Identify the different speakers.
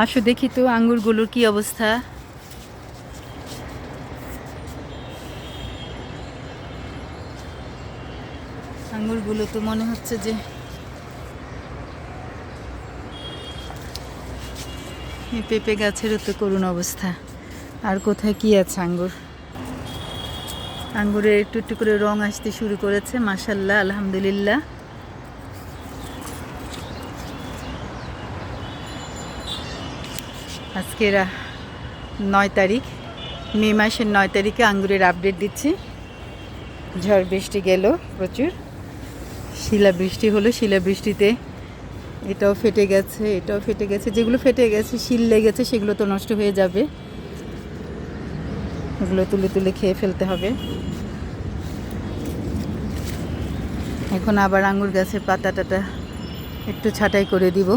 Speaker 1: আসো দেখি তো আঙ্গুরগুলোর কি অবস্থা। আঙ্গুরগুলো তো মনে হচ্ছে যে এই পেঁপে গাছেরও তো করুণ অবস্থা। আর কোথায় কি আছে আঙ্গুর? আঙ্গুরের একটু একটু করে রং আসতে শুরু করেছে, মাশাল্লাহ, আলহামদুলিল্লাহ। আজকের 9 তারিখ, মে মাসের 9 তারিখে আঙ্গুরের আপডেট দিচ্ছি। ঝড় বৃষ্টি গেল, প্রচুর শিলাবৃষ্টি হলো। শিলাবৃষ্টিতে এটাও ফেটে গেছে, এটাও ফেটে গেছে। যেগুলো ফেটে গেছে, শিল লেগেছে, সেগুলো তো নষ্ট হয়ে যাবে। ওগুলো তুলে তুলে খেয়ে ফেলতে হবে। এখন আবার আঙ্গুর গাছের পাতা টাটা একটু ছাঁটাই করে দিব।